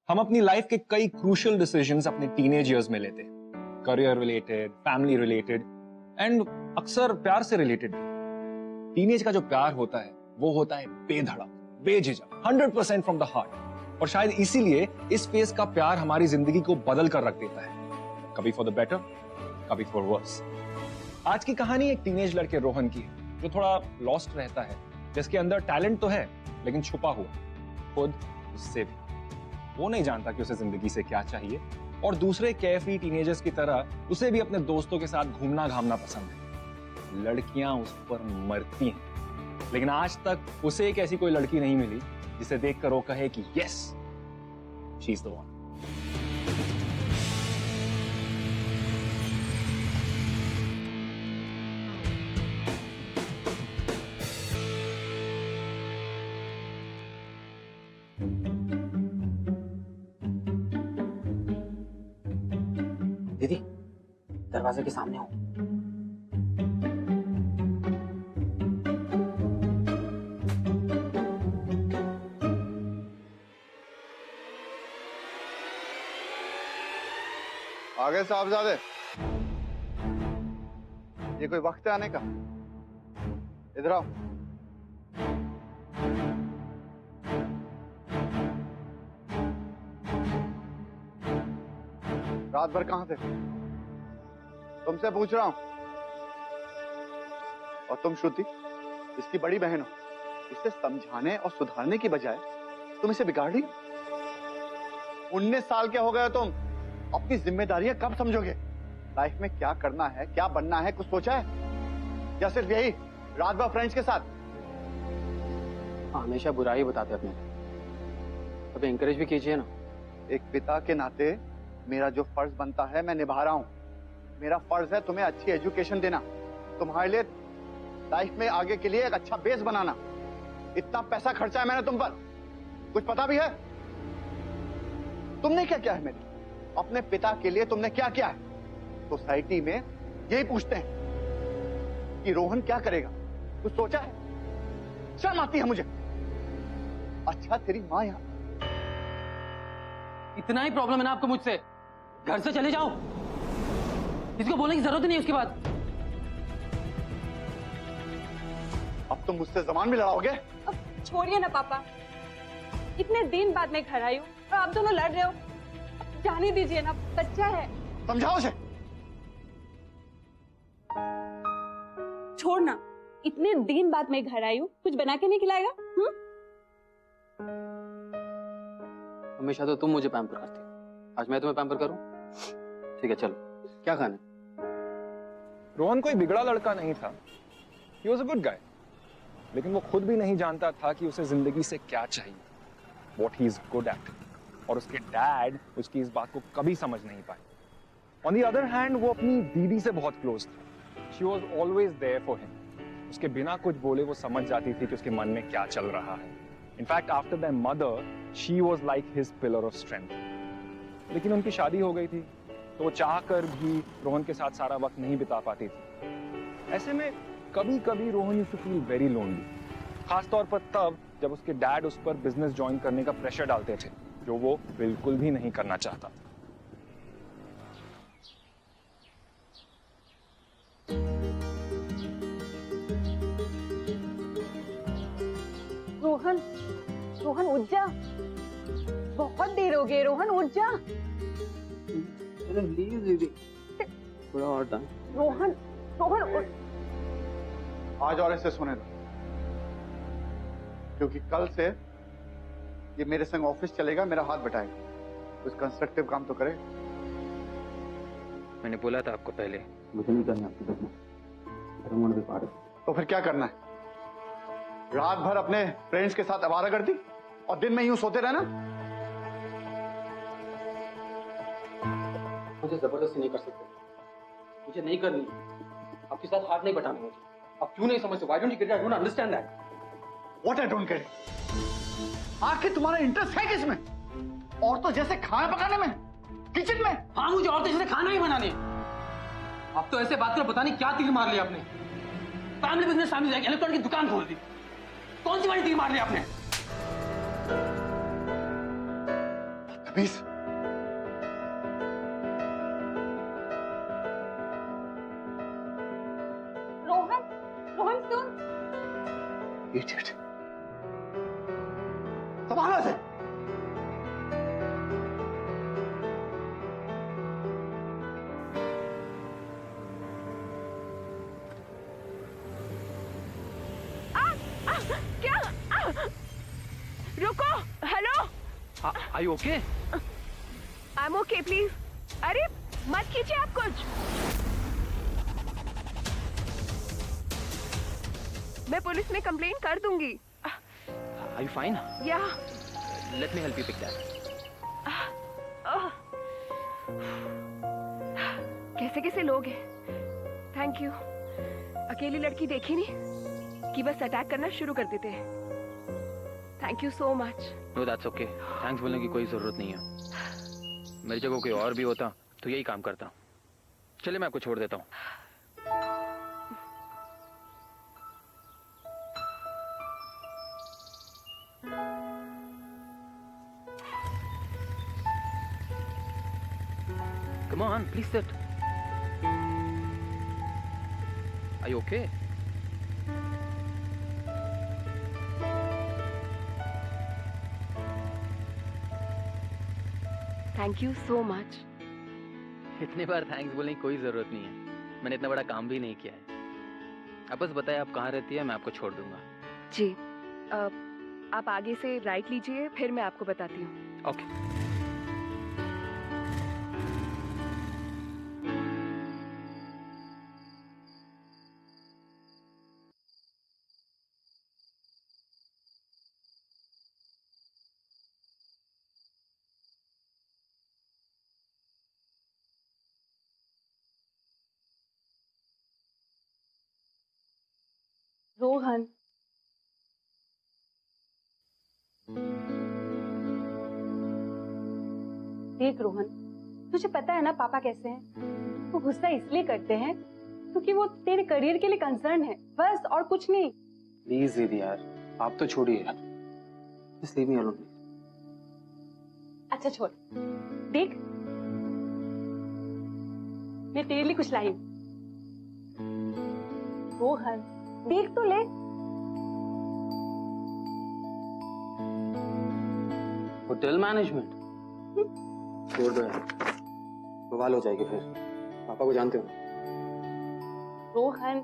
हम अपनी लाइफ के कई क्रूशियल डिसीजंस अपने टीनेज ईयर्स में लेते हैं, career related, family related and अक्सर प्यार से रिलेटेड भी। टीनेज का जो प्यार होता है वो होता है बेधड़क, बेझिझक, 100% फ्रॉम द हार्ट। और शायद इसीलिए इस फेज का प्यार हमारी जिंदगी को बदल कर रख देता है, कभी फॉर द बेटर, कभी फॉर वर्स। आज की कहानी एक टीनेज लड़के रोहन की है जो थोड़ा लॉस्ट रहता है, जिसके अंदर टैलेंट तो है लेकिन छुपा हुआ, खुद उससे भी। वो नहीं जानता कि उसे जिंदगी से क्या चाहिए और दूसरे केयरफ्री टीनेजर्स की तरह उसे भी अपने दोस्तों के साथ घूमना घामना पसंद है। लड़कियां उस पर मरती हैं, लेकिन आज तक उसे एक ऐसी कोई लड़की नहीं मिली जिसे देखकर वो कहे कि yes, she is the one. दीदी, दरवाजे के सामने हो। आगे साहबजादे, ये कोई वक्त है आने का? इधर आओ। रात भर कहां थे? तुमसे पूछ रहा हूं। और तुम श्रुति, इसकी बड़ी बहन हो, इसे समझाने और सुधारने की बजाय तुम इसे बिगाड़ रही हो। 19 साल के हो गए हो तुम। अपनी जिम्मेदारियां कब समझोगे? लाइफ में क्या करना है, क्या बनना है, कुछ सोचा है? या सिर्फ यही रात भर फ्रेंड्स के साथ? हमेशा बुराई बताते अपने, कभी इंकरेज भी कीजिए ना। एक पिता के नाते मेरा जो फर्ज बनता है मैं निभा रहा हूं। मेरा फर्ज है तुम्हें अच्छी एजुकेशन देना, तुम्हारे लिए लाइफ में आगे के लिए एक अच्छा बेस बनाना। इतना पैसा खर्चा है मैंने तुम पर, कुछ पता भी है? तुमने क्या किया है मेरे अपने पिता के लिए? तुमने क्या किया है? सोसाइटी में यही पूछते हैं कि रोहन क्या करेगा, कुछ सोचा है? शर्म आती है मुझे। अच्छा तेरी माँ यहां। इतना ही प्रॉब्लम है ना आपको मुझसे? घर से चले जाओ, इसको बोलने की जरूरत ही नहीं उसके बाद। अब तुम मुझसे जबान भी लड़ाओगे? अब छोड़िए ना पापा, इतने दिन बाद मैं घर आई हूँ और आप दोनों लड़ रहे हो। जाने दीजिए ना, बच्चा है। समझाओ उसे। छोड़ना, इतने दिन बाद मैं घर आई हूँ, कुछ बना के नहीं खिलाएगा? हमेशा तो तुम मुझे पैम्पर करती हो, आज मैं तुम्हें पैम्पर करूं? ठीक है चलो, क्या खाना है? रोहन कोई बिगड़ा लड़का नहीं था, he was a good guy, लेकिन वो खुद भी नहीं जानता था कि उसे जिंदगी से क्या चाहिए, what he is good at. और उसके डैड उसकी इस बात को कभी समझ नहीं पाए। ऑन द अदर हैंड वो अपनी दीदी से बहुत क्लोज था। She was always there for him. उसके बिना कुछ बोले वो समझ जाती थी कि उसके मन में क्या चल रहा है। In fact after that mother she was like his pillar of strength. लेकिन उनकी शादी हो गई थी, तो वो चाह कर भी रोहन के साथ सारा वक्त नहीं बिता पाती थी। ऐसे में कभी कभी Rohan used to feel very lonely, खासतौर पर तब जब उसके डैड उस पर बिजनेस ज्वाइन करने का प्रेशर डालते थे, जो वो बिल्कुल भी नहीं करना चाहता। रोहन, रोहन उठ जा, बहुत देर हो गई। रोहन उठ जा। प्लीज दीदी, थोड़ा और टाइम। रोहन, रोहन उठ। आज और ऐसे सोने दो, क्योंकि कल से ये मेरे संग ऑफिस चलेगा, मेरा हाथ बटाएगा। कुछ कंस्ट्रक्टिव काम तो करे। मैंने बोला था आपको पहले, मुझे नहीं करना आपकी बिजनेस। तो फिर क्या करना है? रात भर अपने फ्रेंड्स के साथ आवारागर्दी और दिन में यूं सोते रहना? मुझे जबरदस्ती नहीं कर सकते, मुझे नहीं करनी, आपके साथ हाथ नहीं बटाना मुझे। आप क्यों नहीं समझते? Why don't you get it? I don't understand that. What I don't get? आखिर तुम्हारा इंटरेस्ट है किसमें? औरतों जैसे खाना पकाने में, किचन में? हाँ, मुझे औरतें जैसे खाना ही बनाने। आप तो ऐसे बात करो, पता नहीं क्या तीर मार लिया आपने। फैमिली बिजनेस सामने जाके इलेक्ट्रॉनिक की दुकान खोल दी, कौन सी वाली तीर मार लिया आपने? बदतमीज। रोहन, रोहन सुन। Idiot. संभालो से। क्या? रुको, hello. Are you okay? I am okay, please. अरे मत कीजिए आप कुछ। मैं पुलिस में कंप्लेन कर दूंगी। Are you fine? या Let me help you pick that. कैसे कैसे लोग हैं। Thank you. अकेली लड़की देखी नहीं कि बस अटैक करना शुरू कर देते हैं। Thank you so much. No, that's okay. Thanks बोलने की कोई जरूरत नहीं है। मेरी जगह कोई और भी होता तो यही काम करता। चलिए मैं आपको छोड़ देता हूँ। Come on, please sit. Are you okay? Thank you so much. इतने बार थैंक्स बोलने की कोई जरूरत नहीं है। मैंने इतना बड़ा काम भी नहीं किया है। आप बस बताइए आप कहाँ रहती है, मैं आपको छोड़ दूंगा। जी, आप आगे से राइट लीजिए, फिर मैं आपको बताती हूँ। ओके। रोहन, देख रोहन, तुझे पता है ना पापा कैसे हैं। वो गुस्सा इसलिए करते हैं क्योंकि वो तेरे करियर के लिए कंसर्न है, बस और कुछ नहीं। प्लीज दीदी यार, आप तो छोड़िए यार, जस्ट लीव मी अलोन। अच्छा छोड़, देख मैं तेरे लिए कुछ लाई हूं। रोहन, देख तो ले। होटल मैनेजमेंट छोड़ दो यार, बवाल हो जाएगी फिर। पापा को जानते हो। रोहन,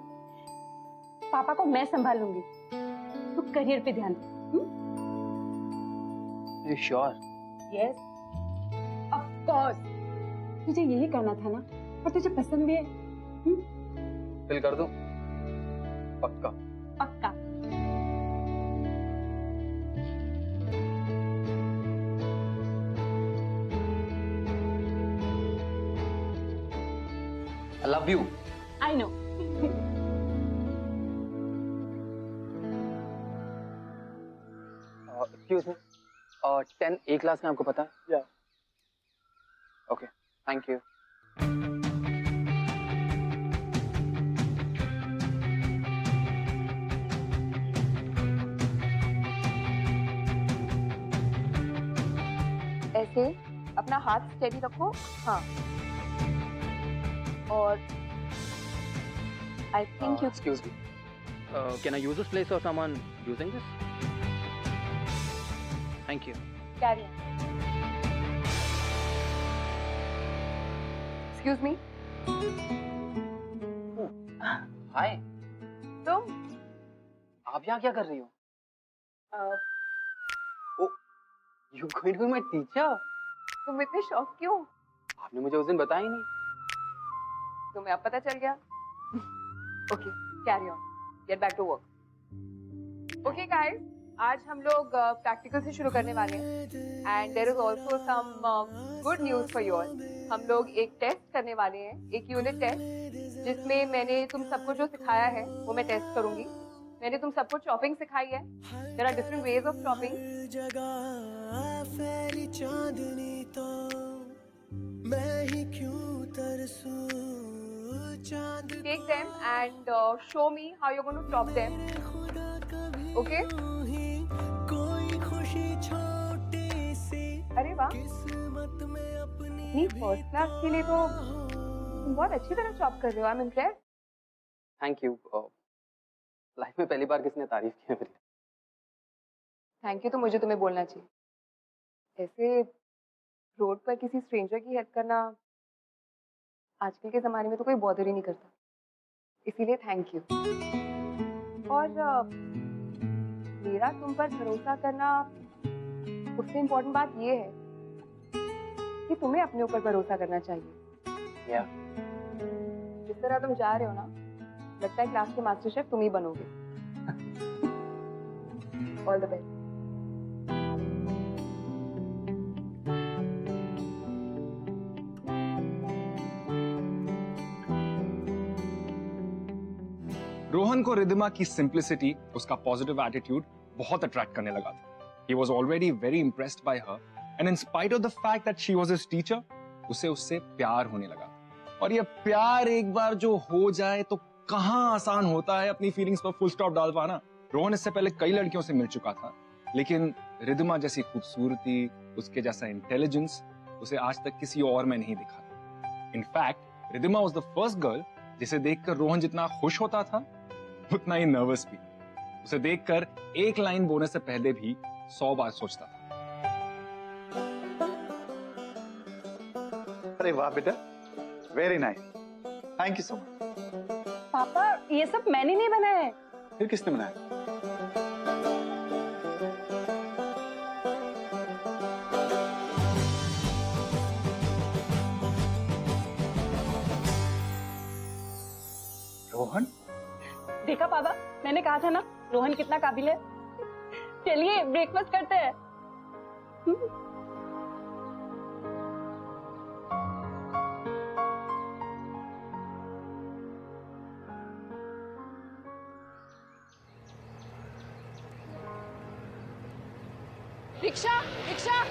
पापा को मैं संभालूंगी, तू करियर पे ध्यान दे। You sure? Yes, of course. तुझे यही करना था ना, और तुझे पसंद भी है। फिल कर दूं? पक्का? पक्का। I love you. I know. Excuse me. 10 A class में आपको पता है? Yeah. Okay. Thank you. ऐसे अपना हाथ स्टेडी रखो। हाँ, और I think you. Excuse me. Can I use this place or someone using this? Thank you. Carry on. Excuse me, Hi. तुम आप यहाँ क्या कर रही हो? You going to be my teacher? तुम इतने शौक क्यों? आपने मुझे उस दिन बताया ही नहीं। तुम्हें अब पता चल गया। Okay, carry on, get back to work. Okay guys, आज हम लोग प्रैक्टिकल से शुरू करने वाले हैं and there is also some good news for you all. हम लोग एक टेस्ट करने वाले हैं, एक यूनिट टेस्ट, जिसमें मैंने तुम सबको जो सिखाया है वो मैं टेस्ट करूंगी। मैंने तुम सबको चॉपिंग सिखाई है। There are different ways of chopping. Take them and show me how you're going to chop them. Okay? अरे वाह, नहीं, फर्स्ट क्लास के लिए तो तुम बहुत अच्छी तरह जॉब कर रहे हो। I am impressed. Thank you. Life में पहली बार किसने तारीफ की है मेरी। थैंक यू तो मुझे तुम्हें बोलना चाहिए। ऐसे रोड पर किसी स्ट्रेंजर की हेल्प करना आजकल के ज़माने में तो कोई बॉदर ही नहीं करता, इसीलिए थैंक यू। और मेरा तुम पर भरोसा करना, उससे इम्पोर्टेंट बात ये है कि तुम्हें अपने ऊपर भरोसा करना चाहिए। या जिस तरह तुम जा रहे हो ना, लगता है क्लास के मास्टर शेफ तुम ही बनोगे। All the best. रोहन को रिद्धिमा की सिंप्लिसिटी, उसका पॉजिटिव एटीट्यूड बहुत अट्रैक्ट करने लगा था। He was already very impressed by her, and in spite of the fact that she was his teacher, उसे उससे प्यार होने लगा। और ये प्यार एक बार जो हो जाए तो कहाँ आसान होता है अपनी फीलिंग्स पर फुल स्टॉप डाल पाना। रोहन इससे पहले कई लड़कियों से मिल चुका था, लेकिन रिद्धिमा जैसी खूबसूरती, उसके जैसा इंटेलिजेंस उसे आज तक किसी और में नहीं दिखा था। In fact Riddhima was the first girl जिसे देखकर रोहन जितना खुश होता था, उतना ही नर्वस भी। उसे देखकर एक लाइन बोलने से पहले भी 100 बार सोचता था। अरे वाह बेटा, very nice, thank you so much. पापा ये सब मैंने नहीं बनाया है। फिर किसने बनाया? रोहन? देखा पापा, मैंने कहा था ना रोहन कितना काबिल है। चलिए ब्रेकफास्ट करते हैं। Rickshaw, rickshaw.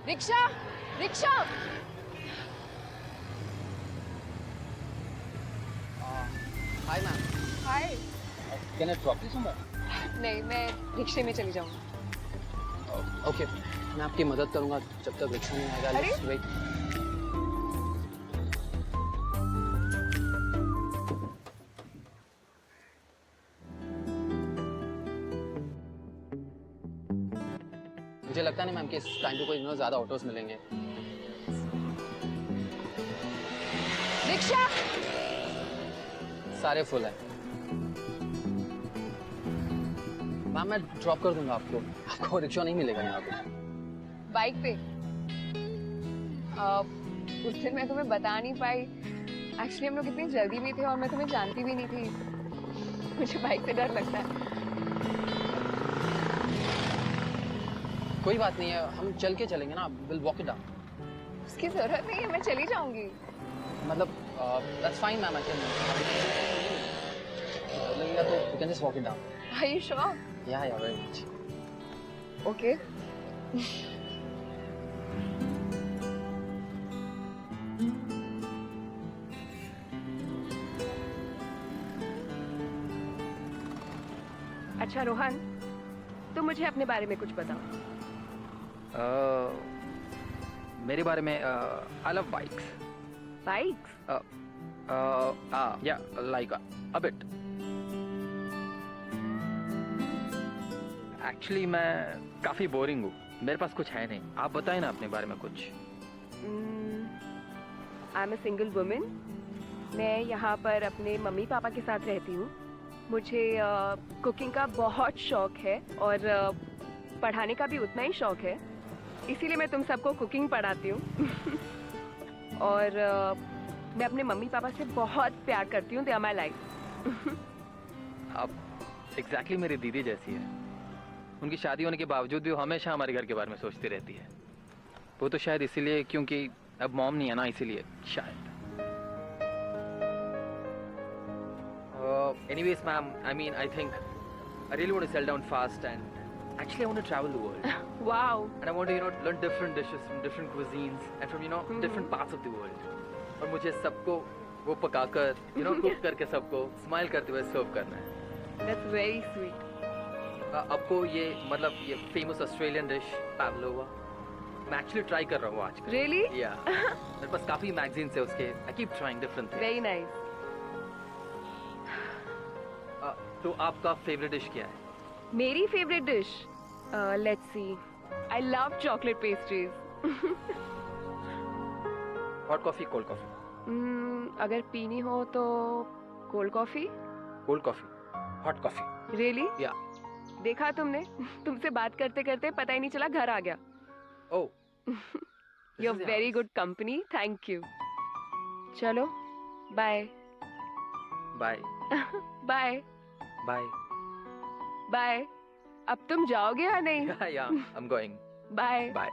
Rickshaw, rickshaw. Hi ma'am, hi. Can I drop you somewhere? नहीं, मैं रिक्शे में चली जाऊंगी। ओके, मैं आपकी मदद करूंगा जब तक रिक्शा नहीं आएगा। अरे? Let's wait. मुझे लगता नहीं मैम कि इस टाइम पे कोई ज्यादा ऑटोस मिलेंगे। रिक्शा। सारे फुल है। मैम मैं ड्रॉप कर दूंगा आपको। आपको रिक्शा नहीं मिलेगा यहाँ पे। बाइक पे। उस दिन मैं तुम्हें बता नहीं पाई। एक्चुअली हम लोग इतनी जल्दी में थे और मैं तुम्हें जानती भी नहीं थी। मुझे बाइक से डर लगता है। कोई बात नहीं है, हम चल के चलेंगे ना। Will walk it down. उसकी जरूरत नहीं है, मैं चली जाऊंगी। मतलब that's fine ma'am, I can लगेगा तो you can just walk it down. Are you sure? या वेरी मच। ओके। अच्छा रोहन, तुम मुझे अपने बारे में कुछ बताओ। मेरे बारे में आई लव बाइक्स। बाइक्स? या लाइक अ बिट। एक्चुअली मैं काफी बोरिंग हूँ, मेरे पास कुछ है नहीं। आप बताएं ना अपने बारे में कुछ। I am a single women. मैं यहाँ पर अपने मम्मी पापा के साथ रहती हूँ। मुझे कुकिंग का बहुत शौक है और पढ़ाने का भी उतना ही शौक है, इसीलिए मैं तुम सबको कुकिंग पढ़ाती हूँ। और मैं अपने मम्मी पापा से बहुत प्यार करती हूँ। They are my life. आप एग्जैक्टली मेरी दीदी जैसी है। उनकी शादी होने के बावजूद भी वो हमेशा हमारे घर के बारे में सोचती रहती है। वो तो शायद इसीलिए क्योंकि अब मॉम नहीं है ना, इसीलिए शायद। Anyways, ma'am, I mean, I think I really want to settle down fast, and actually, I want to travel the world. Wow. And I want to, learn different dishes from different cuisines and from, different parts of the world. और मुझे सबको वो पकाकर, cook करके सबको smile करते हुए सर्व करना है। That's very sweet. आपको ये मतलब ये फेमस ऑस्ट्रेलियन डिश पावलोवा मैं एक्चुअली ट्राई कर रहा हूँ आजकल। रियली? या मेरे पास काफी मैगजीन्स है उसके। I keep trying different things. Very nice. तो आपका फेवरेट डिश क्या है? मेरी favourite dish, let's see, I love chocolate pastries. Hot coffee, cold coffee? अगर पीनी हो तो cold coffee. Cold coffee, hot coffee. Really? या देखा तुमने, तुमसे बात करते करते पता ही नहीं चला घर आ गया। Oh, you are very good company, thank you. चलो bye. Bye bye bye. Bye. अब तुम जाओगे या नहीं? Yeah I am going. Bye. Bye.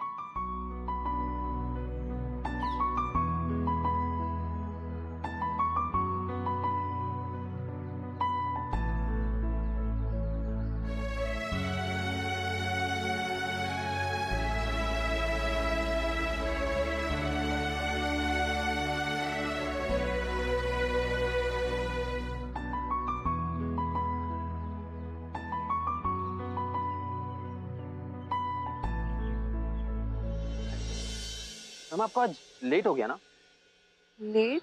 Ma'am आपको आज लेट हो गया ना? लेट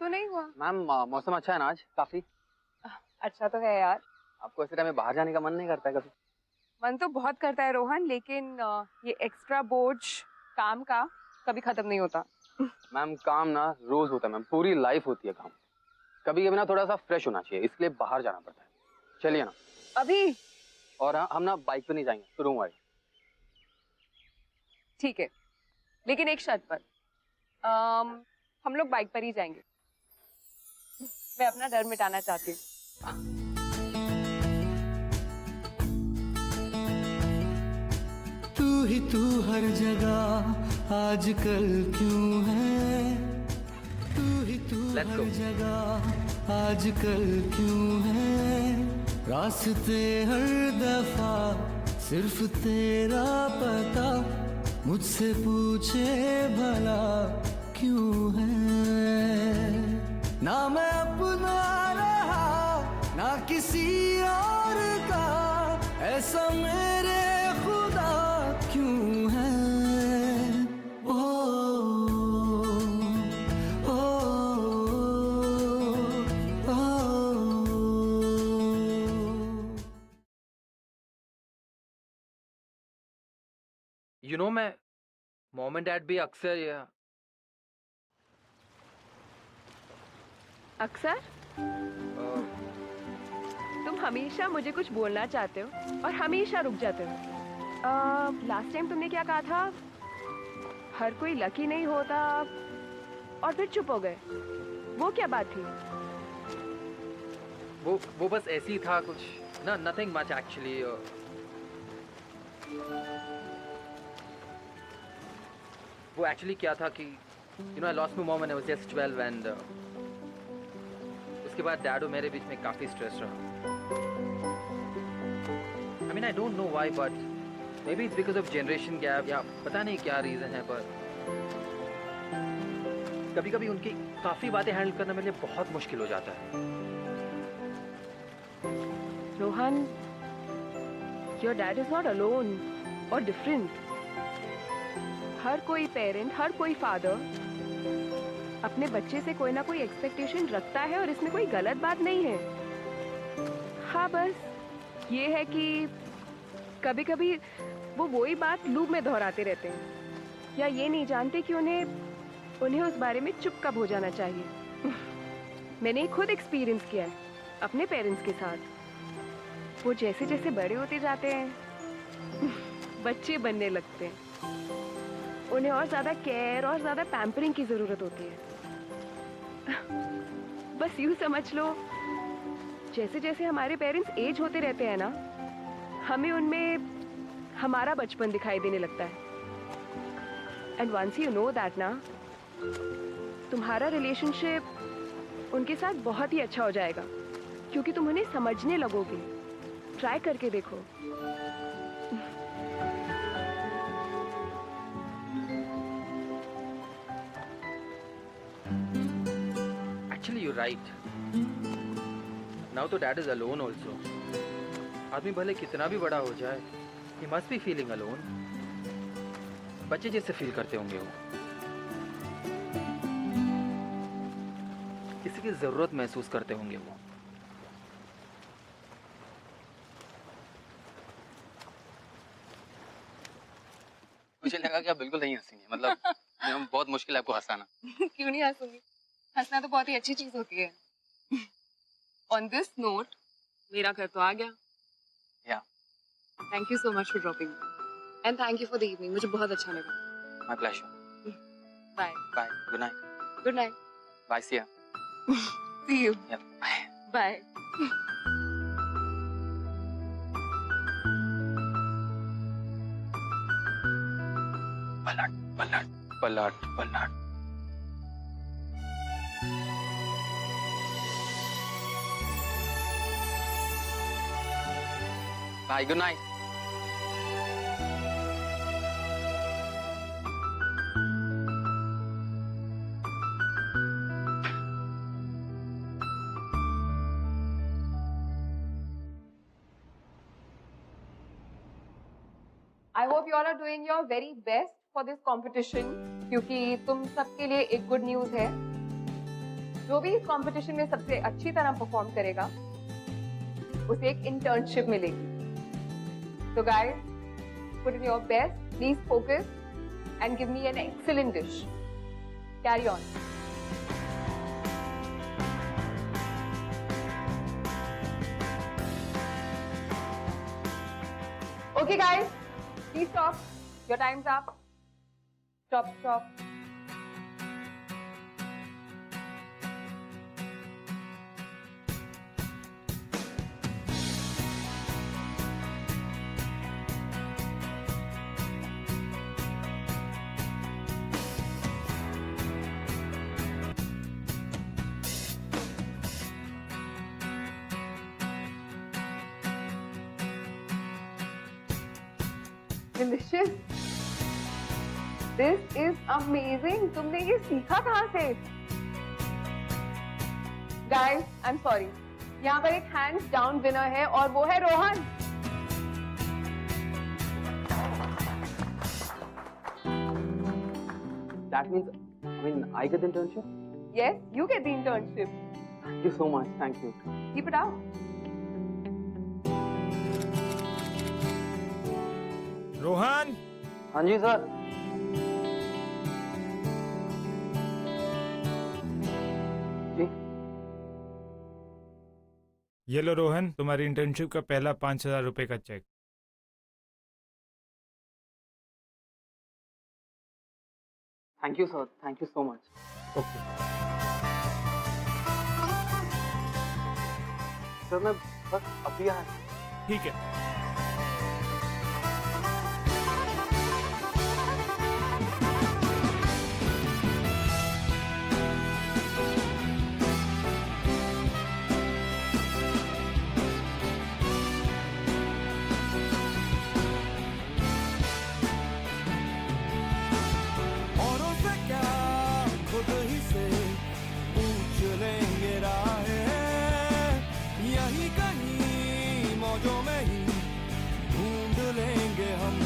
तो नहीं हुआ। मैम मौसम अच्छा है ना आज काफी? अच्छा तो है यार। आपको ऐसे टाइम में बाहर जाने का मन नहीं करता है कभी? मन तो बहुत करता है रोहन, लेकिन ये एक्स्ट्रा बोझ काम का कभी खत्म नहीं होता। मैम काम ना रोज होता है मैम, पूरी लाइफ होती है काम। कभी कभी ना थोड़ा सा फ्रेश होना चाहिए, इसलिए बाहर जाना पड़ता है। चलिए ना। अभी? और हाँ, हम ना बाइक पे नहीं जाएंगे, तो रूम वाले। ठीक है, लेकिन एक शर्त पर। हम लोग बाइक पर ही जाएंगे। मैं अपना डर मिटाना चाहती हूँ। तू हर जगह आजकल क्यों है? तू Let's हर go. जगह आजकल क्यों है? रास्ते हर दफा सिर्फ तेरा पता मुझसे पूछे भला क्यों है? ना मैं अपना रहा ना किसी और का, ऐसा मेरे खुदा क्यों है? ओ, ओ, ओ, यू नो मैं मॉम एंड डैड भी अक्सर या अक्सर तुम हमेशा मुझे कुछ बोलना चाहते हो और हमेशा रुक जाते हो। लास्ट टाइम तुमने क्या कहा था? हर कोई लकी नहीं होता, और फिर चुप हो गए। वो क्या बात थी? वो बस ऐसे ही था कुछ ना, नथिंग मच एक्चुअली। वो एक्चुअली क्या था कि you know I lost my mom when I was just 12 and उसके बाद डैड और मेरे बीच में काफी स्ट्रेस रहा। I mean I don't know why but may be it's because of generation gap या पता नहीं क्या रीजन है, पर कभी कभी उनकी काफी बातें हैंडल करना मेरे लिए बहुत मुश्किल हो जाता है। Rohan, your dad is not alone और डिफरेंट। हर कोई पेरेंट, हर कोई फादर अपने बच्चे से कोई ना कोई एक्सपेक्टेशन रखता है और इसमें कोई गलत बात नहीं है। हाँ, बस ये है कि कभी कभी वो वही बात लूप में दोहराते रहते हैं या ये नहीं जानते कि उन्हें उस बारे में चुप कब हो जाना चाहिए। मैंने खुद एक्सपीरियंस किया है अपने पेरेंट्स के साथ। वो जैसे जैसे बड़े होते जाते हैं बच्चे बनने लगते हैं। उन्हें और ज़्यादा केयर और ज़्यादा पैम्परिंग की ज़रूरत होती है। बस यूँ समझ लो, जैसे जैसे हमारे पेरेंट्स एज होते रहते हैं ना, हमें उनमें हमारा बचपन दिखाई देने लगता है। And once you know that ना, तुम्हारा रिलेशनशिप उनके साथ बहुत ही अच्छा हो जाएगा, क्योंकि तुम उन्हें समझने लगोगे। ट्राई करके देखो। Actually, you're right. Now तो dad is alone also. आदमी भले कितना भी बड़ा हो जाए, he must be feeling alone. बच्चे जैसे फील करते होंगे वो, किसी की जरूरत महसूस करते होंगे वो. मुझे लगा कि आप बिल्कुल नहीं हंसेंगे, मतलब बहुत मुश्किल है आपको हंसाना. क्यों नहीं हंसूंगी? हंसना तो बहुत ही अच्छी चीज होती है. ऑन दिस नोट, मेरा घर तो आ गया. Yeah thank you so much for dropping and thank you for the evening. मुझे बहुत अच्छा लगा. My pleasure. Bye. Bye. Good night. Good night. Bye. See ya. See you. Yeah bye. Bye. पलट पलट पलट पलट. Bye. Good night. I hope you all are doing your very best for this competition क्योंकि तुम सबके लिए एक good news है. जो भी इस कंपटीशन में सबसे अच्छी तरह परफॉर्म करेगा उसे एक इंटर्नशिप मिलेगी. So guys, put in your best. Please focus and give me an excellent dish. Carry on. Okay guys, please stop. Your time's up. Stop, stop. Delicious. This is amazing. तुमने ये सीखा कहाँ से? Guys, I'm sorry. यहाँ पर एक hands down winner है और वो है Rohan. That means, I get the internship? Yes, you get the internship. Thank you so much. Thank you. Keep it up. Rohan, हाँ जी सर. जी. ये लो रोहन, तुम्हारी इंटर्नशिप का पहला 5,000 रुपए का cheque. Thank you sir. Thank you so much. Okay. Sir मैं बस अभी आया. ठीक है. औरों से क्या खुद ही से पूछ लेंगे राहें, यही कहीं मौजों में ही ढूंढ लेंगे हम.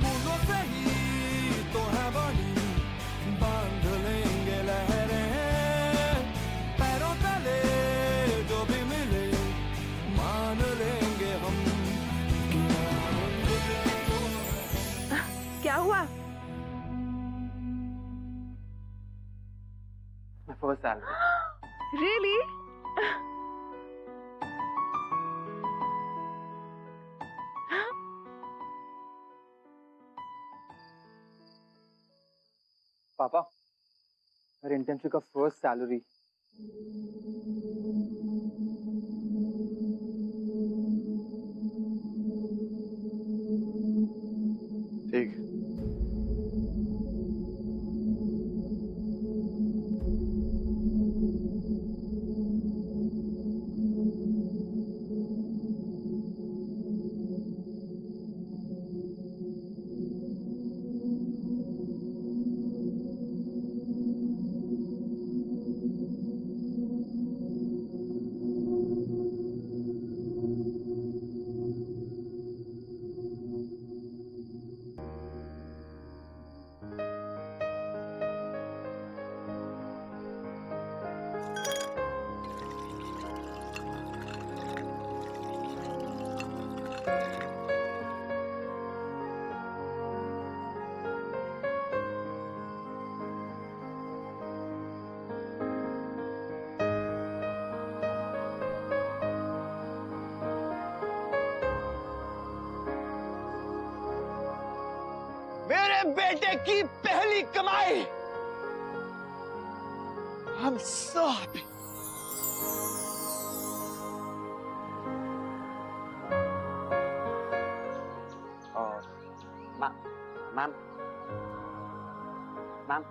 बूंदों से ही तो है बनी, बांध लेंगे लहरें. पैरों तले जो भी मिले मान लेंगे हम. क्या हुआ? My first salary. Really? पापा, मेरे इंटर्नशिप का फर्स्ट सैलरी. ठीक. बेटे की पहली कमाई। I'm so happy. Ma'am ma'am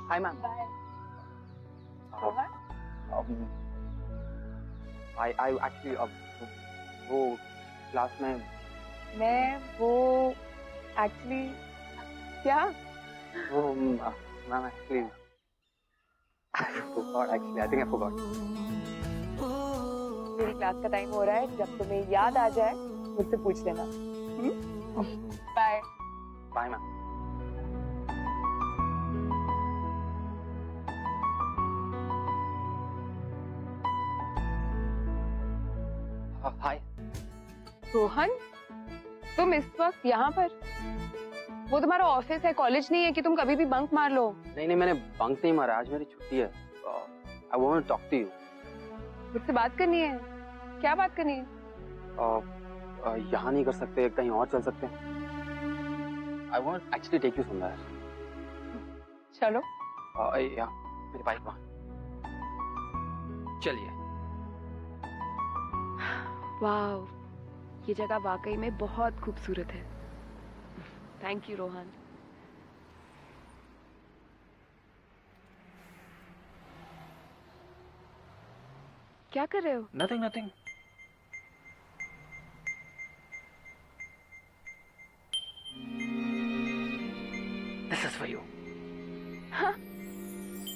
hi ma'am. I actually वो क्लास में मैं वो एक्चुअली क्या वो ma'am actually actually I think I forgot. मेरी क्लास का टाइम हो रहा है, जब तुम्हें याद आ जाए मुझसे पूछ लेना। Bye bye ma'am. Hi Rohan, तुम इस वक्त यहाँ पर? वो तुम्हारा ऑफिस है, कॉलेज नहीं है कि तुम कभी भी बंक मार लो। नहीं मैंने बंक नहीं मारा, आज मेरी छुट्टी है। I want to talk to you. मुझसे बात करनी है? क्या बात करनी है? यहाँ नहीं कर सकते, कहीं और चल सकते हैं। I want actually take you somewhere. चलो। या मेरी बाइक वहाँ। चलिए। वाव, ये जगह वाकई में बहुत खूबसूरत है। Thank you Rohan. क्या कर रहे हो? Nothing nothing. This is for you.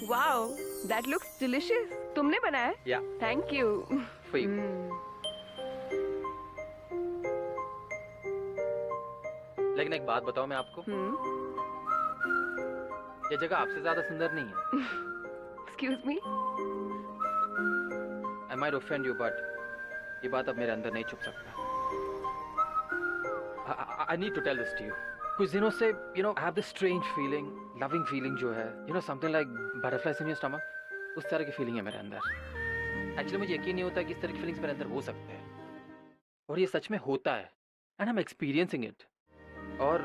Wow, that looks delicious. तुमने बनाया? या थैंक यू। For you. लेकिन एक बात बताओ मैं आपको, ये जगह आपसे ज्यादा सुंदर नहीं है। Excuse me. I might offend you, but ये बात अब मेरे अंदर नहीं छुप सकता। I need to tell this to you. कुछ दिनों से, you know, I have this strange feeling, loving feeling जो है, you know, something like butterflies in your stomach, उस तरह की feeling है मेरे अंदर। Actually मुझे यकीन नहीं होता कि इस तरह की feelings मेरे अंदर हो सकते हैं, और ये सच में होता है, and I'm experiencing it। और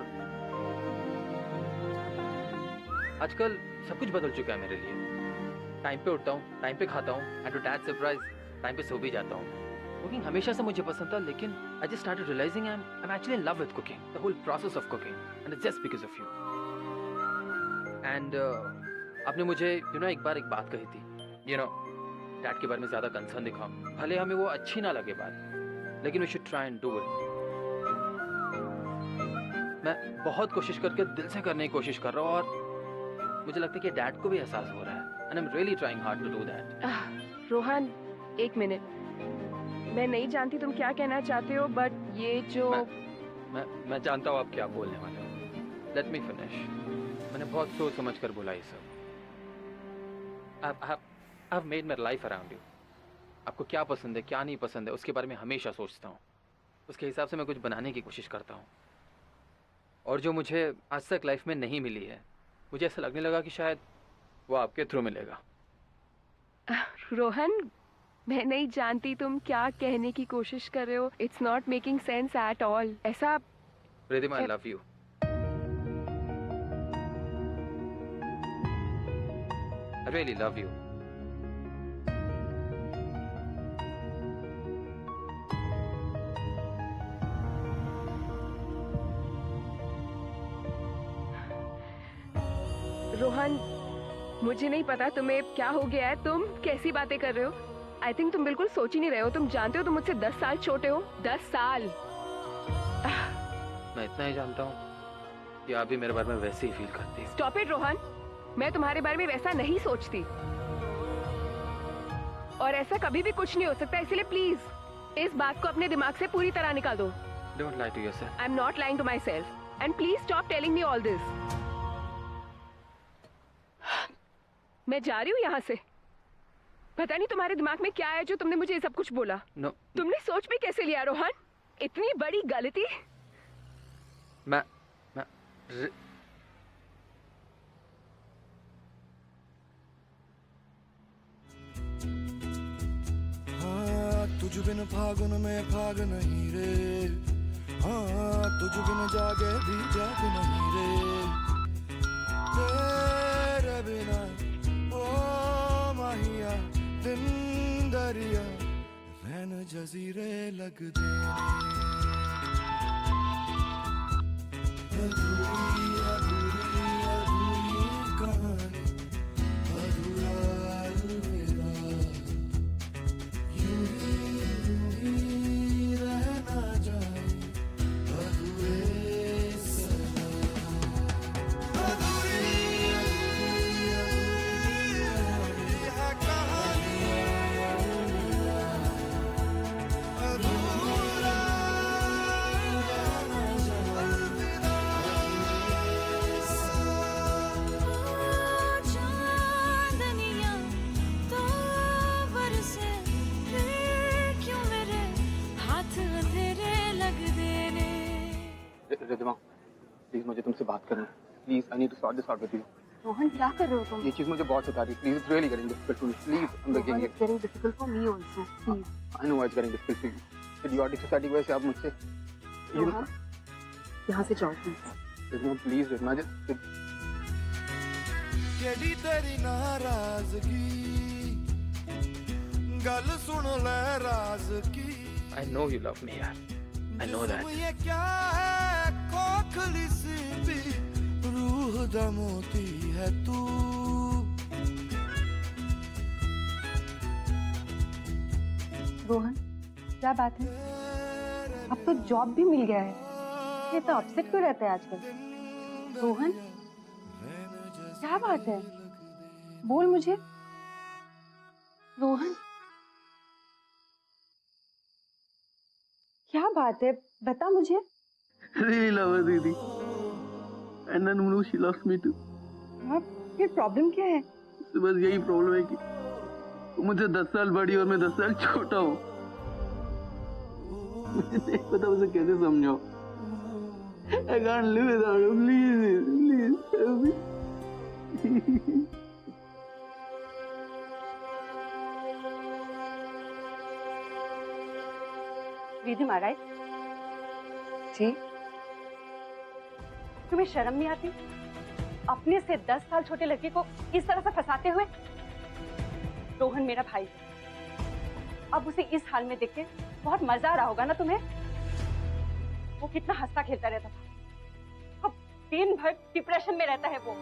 आजकल सब कुछ बदल चुका है मेरे लिए। टाइम पे उठता हूँ, टाइम पे खाता हूँ, and to that surprise time पे सो भी जाता हूँ। कुकिंग हमेशा से मुझे पसंद था, लेकिन I just started realising I am actually in love with cooking, the whole process of cooking, and it's just because of you. And आपने मुझे एक बार एक बात कही थी, डैड के बारे में ज्यादा कंसर्न दिखाओ, भले हमें वो अच्छी ना लगे बात, लेकिन we should try and do it. मैं बहुत कोशिश करके दिल से करने की कोशिश कर रहा हूँ, और मुझे लगता है कि डैड को भी एहसास हो रहा है, and I am really trying hard to do that. Rohan, एक मिनट, मैं नहीं जानती तुम क्या कहना चाहते हो, बट ये जो मैं जानता हूँ आप क्या बोलने वाले हो। Let me finish. मैंने बहुत सोच समझ कर बोला ये सब। I've made my life around you। आपको क्या पसंद है, क्या नहीं पसंद है, उसके बारे में हमेशा सोचता हूँ, उसके हिसाब से मैं कुछ बनाने की कोशिश करता हूँ, और जो मुझे आज तक लाइफ में नहीं मिली है, मुझे ऐसा लगने लगा कि शायद वो आपके थ्रू मिलेगा। रोहन, मैं नहीं जानती तुम क्या कहने की कोशिश कर रहे हो। It's not making sense at all. ऐसा Ridhima, I love you. I really love you। Rohan, मुझे नहीं पता तुम्हें क्या हो गया है, तुम कैसी बातें कर रहे हो। आई थिंक तुम बिल्कुल सोच ही नहीं रहे हो। तुम जानते हो तुम मुझसे 10 साल छोटे हो। 10 साल। मैं इतना ही जानता हूँ कि आप भी मेरे बारे में वैसे ही फील करती हैं। स्टॉप इट रोहन, मैं तुम्हारे बारे में वैसा नहीं सोचती, और ऐसा कभी भी कुछ नहीं हो सकता, इसलिए प्लीज इस बात को अपने दिमाग से पूरी तरह निकाल दो। Don't lie to yourself. I'm not lying to myself. And please stop telling me all this. मैं जा रही हूँ यहाँ से। पता नहीं तुम्हारे दिमाग में क्या है जो तुमने मुझे ये सब कुछ बोला। No. तुमने सोच भी कैसे लिया रोहन? इतनी बड़ी गलती। मैं हाँ तुझ बिन फागुन में फाग नहीं रे, हाँ तुझ बिन जागे भी जाग नहीं रे, तेरे बिना ओ माहिया दिन दरिया रैन जजीरे लग देने, अधूरी अधूरी अधूरी कहानी, अधूरा अलविदा, यूं ही रहना जाए अधूरे सदा, अधूरी अधूरी है कहानी, अधूरा अलविदा चांदनिया तो बरसे फिर क्यों मेरे हाथ अंधेरे लग देने। रिद्धिमा प्लीज मुझे तुमसे बात करनी, please I need to sort this out with you. Rohan क्या कर रहे हो तुम? ये चीज मुझे बहुत सता रही है, please it's really getting difficult for me, please I am begging It's getting difficult for me also. Please. I know it's getting difficult for you, idiotic society की वजह से आप मुझसे रोहन यहाँ से जाओ please. Riddhima please, Riddhima just केड़ी तेरी नाराजगी, गल सुन ले राज की, I know you love me यार. I know that. ये क्या है खोखली सी भी रूह दा मोती है तू, रोहन क्या बात है? अब तो जॉब भी मिल गया है, ये तो अपसेट क्यों रहता है आजकल? रोहन क्या बात है? बोल मुझे। रोहन क्या बात है? बता मुझे। really love her दीदी, and then Manu she loves me too. हाँ, फिर प्रॉब्लम क्या है? तो बस यही प्रॉब्लम है कि वो मुझे 10 साल बड़ी और मैं 10 साल छोटा हूँ। मुझे नहीं पता उसे कैसे समझाऊं। I can't live without her. Please, please help me. Riddhi महाराज जी, तुम्हें शर्म नहीं आती अपने से 10 साल छोटे लड़के को इस तरह से फंसाते हुए? रोहन मेरा भाई, अब उसे इस हाल में देख के बहुत मजा आ रहा होगा ना तुम्हें? वो कितना हंसता खेलता रहता था, अब दिन भर डिप्रेशन में रहता है वो।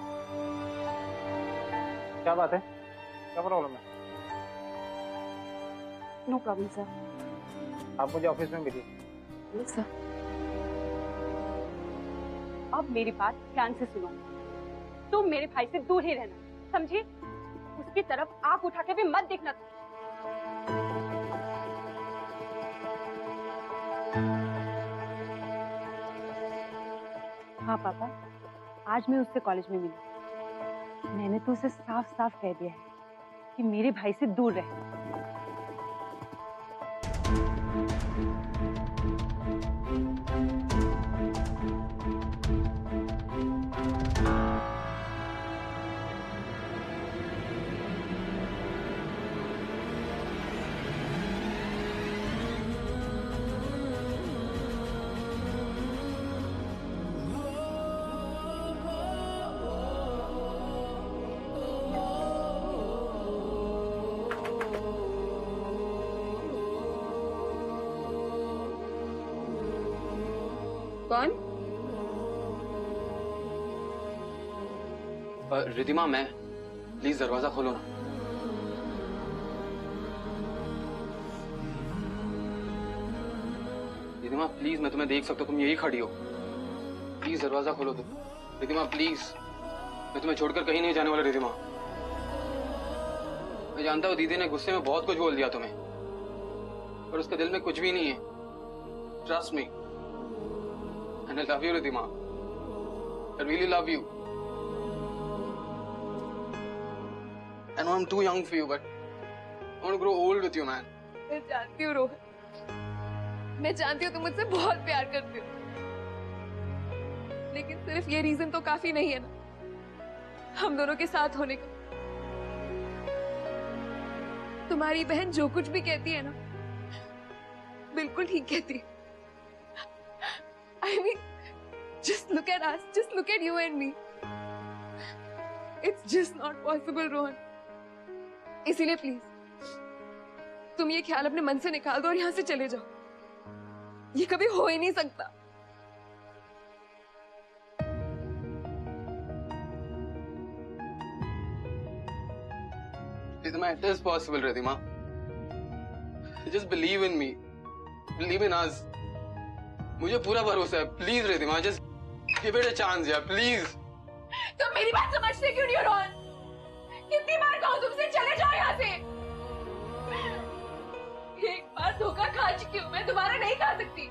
क्या बात है? क्या प्रॉब्लम है? No problem sir. आप मुझे ऑफिस में मिलिए। Yes sir. अब मेरी बात ध्यान से सुनो, तुम मेरे भाई से दूर ही रहना, समझी? उसकी तरफ आंख उठा के भी मत देखना तुम। हाँ पापा, आज मैं उससे कॉलेज में मिली। मैंने तो उसे साफ साफ कह दिया है कि मेरे भाई से दूर रहे। कौन? रिद्धिमा मैं, प्लीज दरवाजा खोलो ना। रिद्धिमा प्लीज, मैं तुम्हें देख सकता हूँ, तुम यही खड़ी हो, प्लीज दरवाजा खोलो तुम। रिद्धिमा प्लीज, मैं तुम्हें छोड़कर कहीं नहीं जाने वाला। रिद्धिमा मैं जानता हूँ दीदी ने गुस्से में बहुत कुछ बोल दिया तुम्हें, पर उसके दिल में कुछ भी नहीं है। Trust me, And I love you, Ridhima. I really love you. I know I'm too young for you, but I want to grow old with you, man. मैं जानती हूँ रोहन, मैं जानती हूँ तुम मुझसे बहुत प्यार करते हो, लेकिन सिर्फ ये रीजन तो काफी नहीं है ना हम दोनों के साथ होने का। तुम्हारी बहन जो कुछ भी कहती है ना, बिल्कुल ठीक कहती है। I mean, just look at us, just look at you and me. It's just not possible, Rohan. इसीलिए प्लीज तुम ये ख्याल अपने मन से निकाल दो और यहाँ से चले जाओ। ये कभी हो ही नहीं सकता। It is possible, Ridhima. Just believe in me. Believe in us. मुझे पूरा भरोसा है। Please, Ridhima, just give it a chance, यार, please. तुम मेरी बात समझते क्यों नहीं हो रोहन? कितनी बार कहूँ तुमसे चले जाओ यहाँ से। एक बार धोखा खा चुकी हूँ मैं, दोबारा नहीं खा सकती।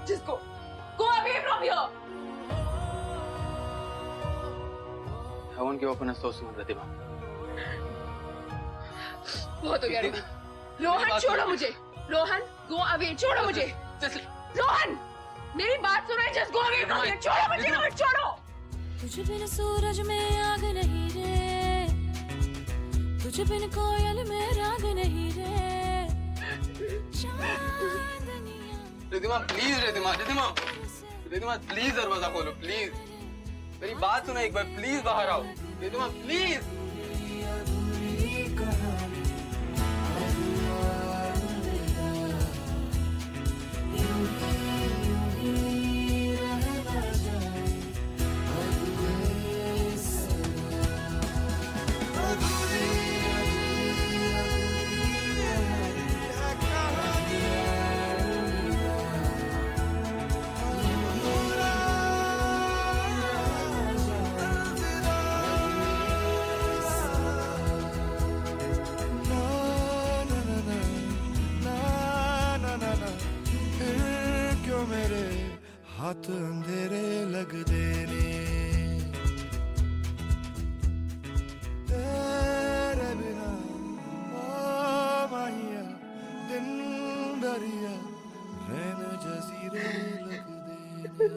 जिसको go away from here. I won't give up on us so soon, Ridhima. बहुत हो गया रोहन। रोहन छोड़ो मुझे। रोहन go away, छोड़ो मुझे। रोहन मेरी बात सुनो, just go away from here। छोड़ो मुझे, रोहन छोड़ो। तुझ बिन सूरज में आग नहीं रे, तुझ बिन कोयल में राग नहीं रे, चांदनिया। Ridhima, please, Ridhima, please दरवाजा खोलो, please. मेरी बात सुनो एक बार, please बाहर आओ। Ridhima, please. हाथ अंधेरे लग देने, तेरे बिना ओ माहिया दिन दरिया रैन जजीरे लग देने।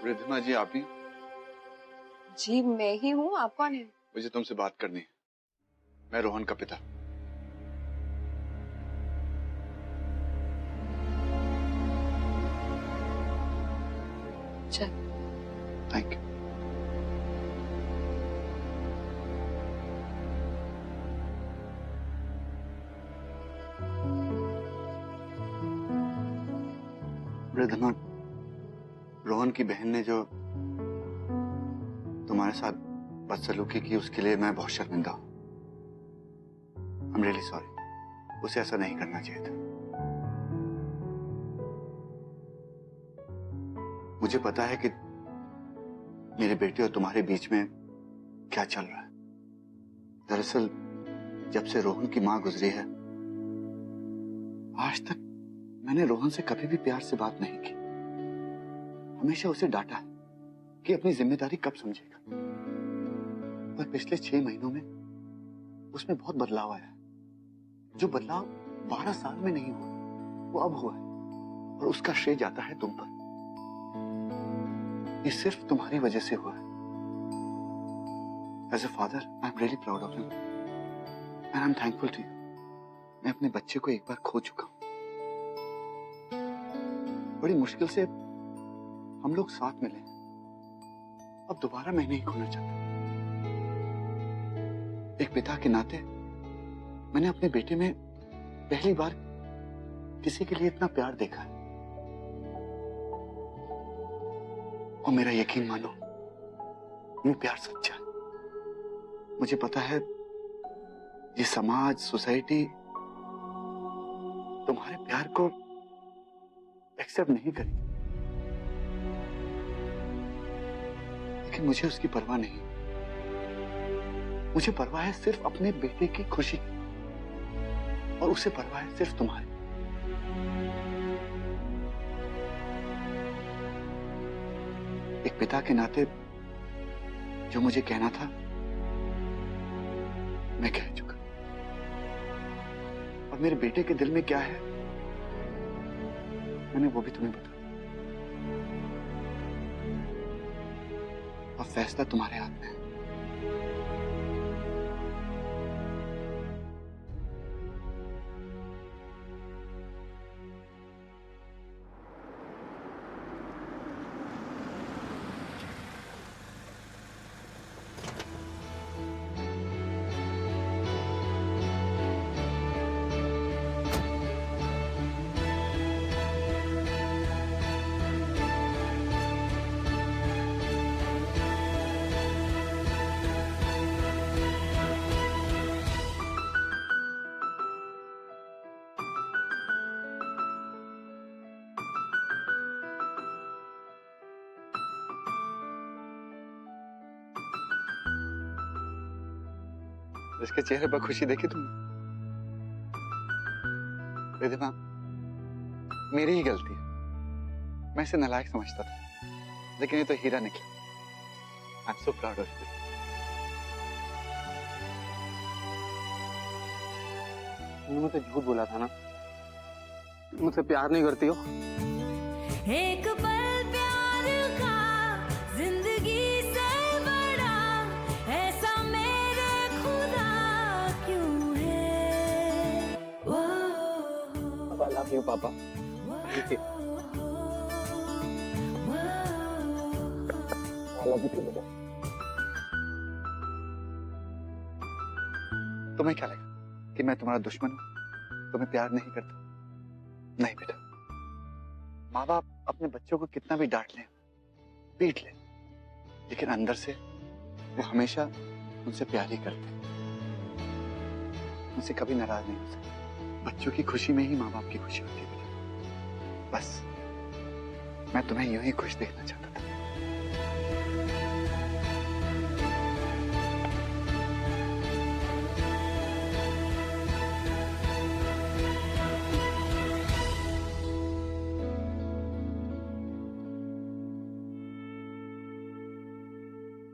रिद्धिमा जी, आप ही? जी मैं ही हूँ, आप कौन है? मुझे तुमसे बात करनी है। मैं रोहन का पिता। चल। Thank you. रिद्धिमा, रोहन की बहन ने जो तुम्हारे साथ बदसलूकी की उसके लिए मैं बहुत शर्मिंदा हूं। I'm really sorry। उसे ऐसा नहीं करना चाहिए था। मुझे पता है कि मेरे बेटे और तुम्हारे बीच में क्या चल रहा है। दरअसल जब से रोहन की मां गुजरी है, आज तक मैंने रोहन से कभी भी प्यार से बात नहीं की। हमेशा उसे डांटा है कि अपनी जिम्मेदारी कब समझेगा। पर पिछले 6 महीनों में उसमें बहुत बदलाव आया है। जो बदलाव 12 साल में नहीं हुआ, वो अब हुआ है, और उसका श्रेय जाता है तुम पर। ये सिर्फ तुम्हारी वजह से हुआ है। As a father I am really proud of you and I am thankful to you. मैं अपने बच्चे को एक बार खो चुका हूं। बड़ी मुश्किल से हम लोग साथ मिले, अब दोबारा मैं नहीं खोना चाहता। एक पिता के नाते मैंने अपने बेटे में पहली बार किसी के लिए इतना प्यार देखा है, और मेरा यकीन मानो ये प्यार सच्चा है। मुझे पता है ये समाज, सोसाइटी तुम्हारे प्यार को एक्सेप्ट नहीं करेगी, लेकिन मुझे उसकी परवाह नहीं। मुझे परवाह है सिर्फ अपने बेटे की खुशी की, और उसे परवाह है सिर्फ तुम्हारी। एक पिता के नाते जो मुझे कहना था मैं कह चुका, और मेरे बेटे के दिल में क्या है मैंने वो भी तुम्हें बता दिया। और फैसला तुम्हारे हाथ में है। इसके चेहरे पर खुशी देखी तुमने? रिधिमा, मेरी ही गलती है। मैं इसे नालायक समझता था, लेकिन ये तो हीरा निकला। I am so proud of you. तुमने मुझसे झूठ बोला था ना, मुझसे प्यार नहीं करती हो। एक पल प्यार का जिंदगी से बड़ा, ऐसा मेरे खुदा क्यों है? I love you, पापा। तुम्हें क्या लगा कि मैं तुम्हारा दुश्मन हूं, तुम्हें प्यार नहीं करता? नहीं बेटा, माँ बाप अपने बच्चों को कितना भी डांट लें, पीट लें, लेकिन अंदर से वो हमेशा उनसे प्यार ही करते हैं। उनसे कभी नाराज नहीं हो सकते। बच्चों की खुशी में ही माँ बाप की खुशी होती है बेटा। बस मैं तुम्हें यूं ही खुश देखना चाहता था।